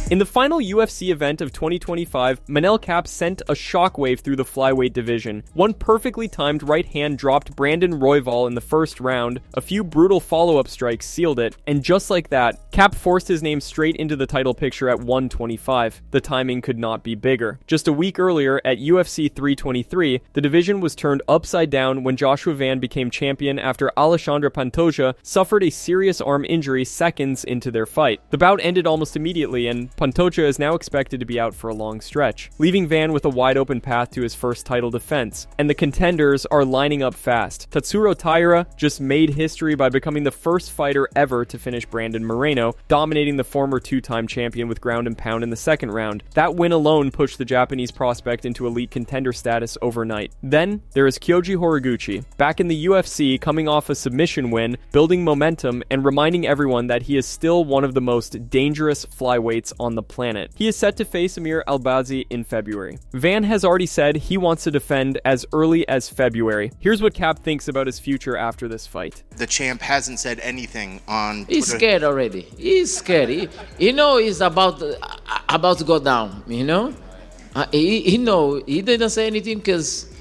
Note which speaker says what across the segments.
Speaker 1: In the final UFC event of 2025, Manel Kape sent a shockwave through the flyweight division. One perfectly timed right hand dropped Brandon Royval in the first round, a few brutal follow-up strikes sealed it, and just like that, Kape forced his name straight into the title picture at 125. The timing could not be bigger. Just a week earlier, at UFC 323, the division was turned upside down when Joshua Van became champion after Alexandre Pantoja suffered a serious arm injury seconds into their fight. The bout ended almost immediately, and Pantoja is now expected to be out for a long stretch, leaving Van with a wide-open path to his first title defense. And the contenders are lining up fast. Tatsuro Taira just made history by becoming the first fighter ever to finish Brandon Moreno, dominating the former two-time champion with ground and pound in the second round. That win alone pushed the Japanese prospect into elite contender status overnight. Then, there is Kyoji Horiguchi, back in the UFC, coming off a submission win, building momentum, and reminding everyone that he is still one of the most dangerous flyweights on the planet. He is set to face Amir Albazi in February. Van has already said he wants to defend as early as February. Here's what Kape thinks about his future after this fight.
Speaker 2: The champ hasn't said anything on Twitter.
Speaker 3: He's scared already. He's scared. He's about to go down, you know? He didn't say anything because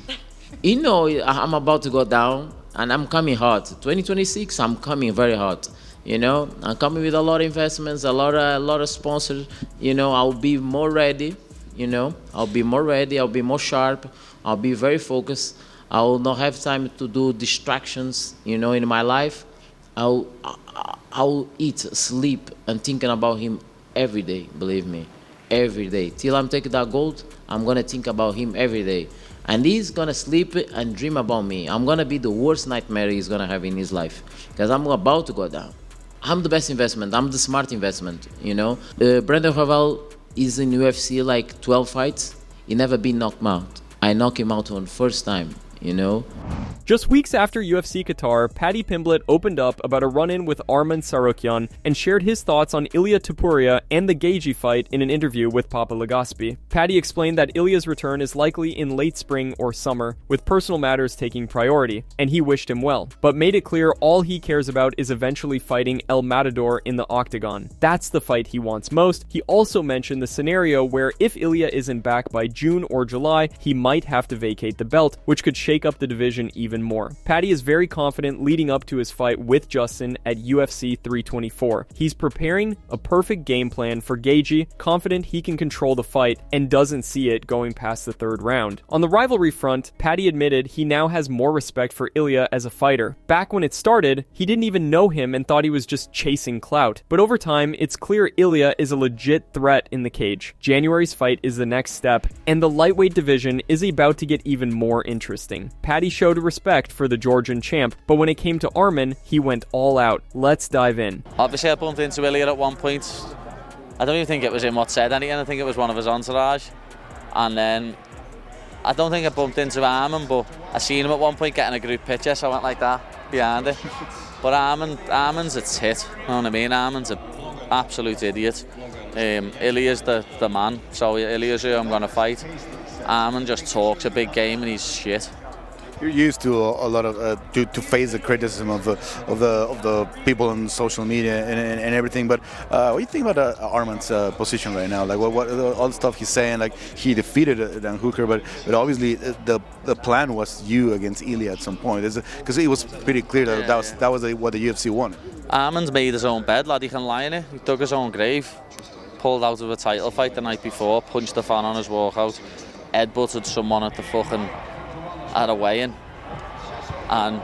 Speaker 3: he know I'm about to go down and I'm coming hard. 2026, I'm coming very hard. You know, I'm coming with a lot of investments, a lot of sponsors. You know, I'll be more ready. You know, I'll be more ready. I'll be more sharp. I'll be very focused. I will not have time to do distractions. You know, in my life, I'll eat, sleep, and thinking about him every day. Believe me, every day. Till I'm taking that gold, I'm gonna think about him every day. And he's gonna sleep and dream about me. I'm gonna be the worst nightmare he's gonna have in his life because I'm about to go down. I'm the best investment. I'm the smart investment, you know. Brandon Royval is in UFC like 12 fights. He never been knocked out. I knocked him out on first time, you know.
Speaker 1: Just weeks after UFC Qatar, Paddy Pimblett opened up about a run-in with Arman Tsarukyan and shared his thoughts on Ilia Topuria and the Gaethje fight in an interview with Papa Legaspi. Paddy explained that Ilia's return is likely in late spring or summer, with personal matters taking priority, and he wished him well, but made it clear all he cares about is eventually fighting El Matador in the octagon. That's the fight he wants most. He also mentioned the scenario where if Ilia isn't back by June or July, he might have to vacate the belt, which could shake up the division even more. Paddy is very confident leading up to his fight with Justin at UFC 324. He's preparing a perfect game plan for Gaethje, confident he can control the fight, and doesn't see it going past the third round. On the rivalry front, Paddy admitted he now has more respect for Ilia as a fighter. Back when it started, he didn't even know him and thought he was just chasing clout. But over time, it's clear Ilia is a legit threat in the cage. January's fight is the next step, and the lightweight division is about to get even more interesting. Paddy showed respect for the Georgian champ, but when it came to Arman, he went all out. Let's dive in.
Speaker 4: Obviously, I bumped into Ilia at one point. I don't even think it was him what said anything. I think it was one of his entourage. And then I don't think I bumped into Arman, but I seen him at one point getting a group picture, so I went like that behind it. But Arman's a tit, you know what I mean? Arman's an absolute idiot. Ilia's the man, so Ilia's who I'm going to fight. Arman just talks a big game and he's shit.
Speaker 5: You're used to a lot of to face the criticism of the people on social media and everything. But what do you think about Arman's position right now? Like what all the stuff he's saying? Like he defeated Dan Hooker, but obviously the plan was you against Ilia at some point. Because it was pretty clear that that was what the UFC wanted.
Speaker 4: Arman's made his own bed, lad. He can lie in it. He dug his own grave. Pulled out of a title fight the night before. Punched a fan on his walkout. Headbutted someone at the fucking at a weigh-in, and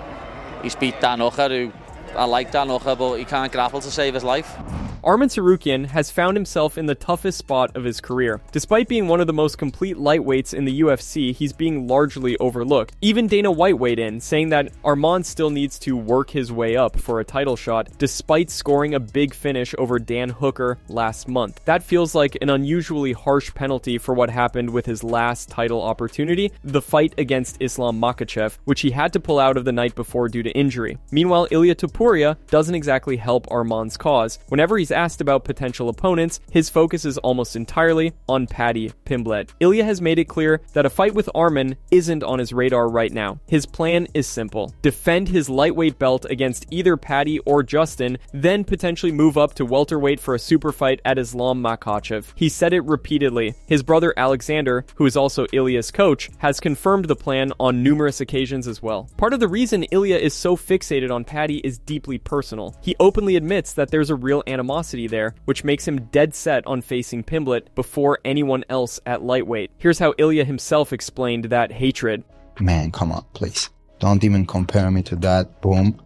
Speaker 4: he's beat Dan Hooker, who I like Dan Hooker, but he can't grapple to save his life.
Speaker 1: Arman Tsarukyan has found himself in the toughest spot of his career. Despite being one of the most complete lightweights in the UFC, he's being largely overlooked. Even Dana White weighed in, saying that Arman still needs to work his way up for a title shot, despite scoring a big finish over Dan Hooker last month. That feels like an unusually harsh penalty for what happened with his last title opportunity, the fight against Islam Makhachev, which he had to pull out of the night before due to injury. Meanwhile, Ilia Topuria doesn't exactly help Arman's cause. Whenever he's he's asked about potential opponents, his focus is almost entirely on Paddy Pimblett. Ilia has made it clear that a fight with Arman isn't on his radar right now. His plan is simple: defend his lightweight belt against either Paddy or Justin, then potentially move up to welterweight for a super fight at Islam Makhachev. He said it repeatedly. His brother Alexander, who is also Ilia's coach, has confirmed the plan on numerous occasions as well. Part of the reason Ilia is so fixated on Paddy is deeply personal. He openly admits that there's a real animosity there, which makes him dead set on facing Pimblett before anyone else at lightweight. Here's how Ilia himself explained that hatred.
Speaker 6: Man, come on, please. Don't even compare me to that boom,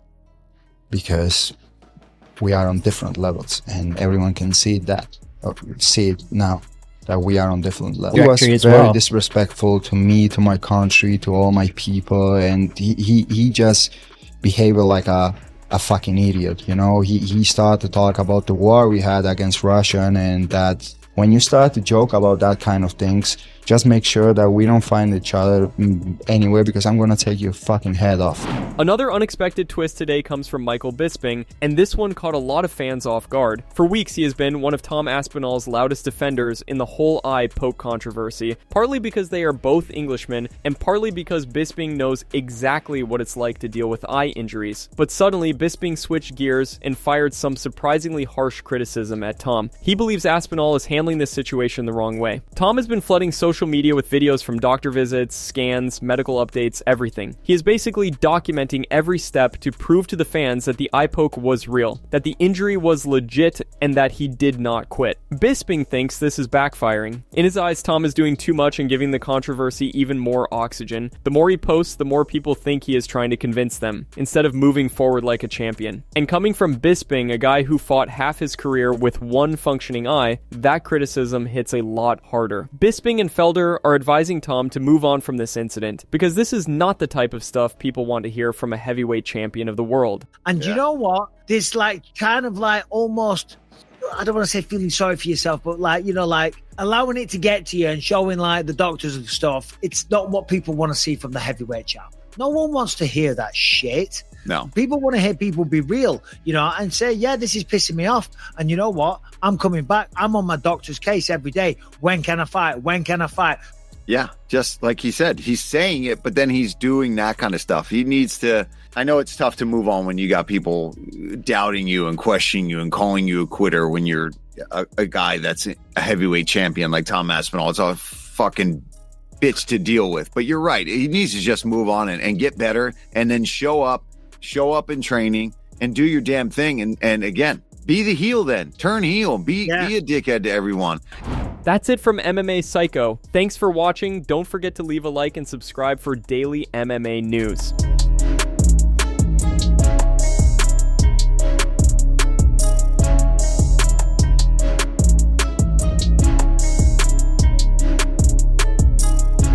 Speaker 6: because we are on different levels and everyone can see that, or see it now, that we are on different levels. He was very disrespectful to me, to my country, to all my people, and he just behaved like a fucking idiot, you know. He started to talk about the war we had against Russia, and that when you start to joke about that kind of things, just make sure that we don't find each other anywhere, because I'm gonna take your fucking head off.
Speaker 1: Another unexpected twist today comes from Michael Bisping, and this one caught a lot of fans off guard. For weeks, he has been one of Tom Aspinall's loudest defenders in the whole eye poke controversy, partly because they are both Englishmen, and partly because Bisping knows exactly what it's like to deal with eye injuries. But suddenly, Bisping switched gears and fired some surprisingly harsh criticism at Tom. He believes Aspinall is handling this situation the wrong way. Tom has been flooding social media with videos from doctor visits, scans, medical updates, everything. He is basically documenting every step to prove to the fans that the eye poke was real, that the injury was legit, and that he did not quit. Bisping thinks this is backfiring. In his eyes, Tom is doing too much and giving the controversy even more oxygen. The more he posts, the more people think he is trying to convince them, instead of moving forward like a champion. And coming from Bisping, a guy who fought half his career with one functioning eye, that criticism hits a lot harder. Bisping and Felder are advising Tom to move on from this incident, because this is not the type of stuff people want to hear from a heavyweight champion of the world.
Speaker 7: And you know what? This kind of almost, I don't want to say feeling sorry for yourself, but allowing it to get to you and showing the doctors and stuff, it's not what people want to see from the heavyweight champ. No one wants to hear that shit.
Speaker 8: No.
Speaker 7: People want to hear people be real, and say, yeah, this is pissing me off. And you know what? I'm coming back. I'm on my doctor's case every day. When can I fight? When can I fight?
Speaker 8: Yeah, just like he said, he's saying it, but then he's doing that kind of stuff. He needs to, I know it's tough to move on when you got people doubting you and questioning you and calling you a quitter when you're a guy that's a heavyweight champion like Tom Aspinall. It's a fucking bitch to deal with. But you're right. He needs to just move on and get better, and then show up in training and do your damn thing. And again, be the heel then. Turn heel. Be a dickhead to everyone.
Speaker 1: That's it from MMA Psycho. Thanks for watching. Don't forget to leave a like and subscribe for daily MMA news.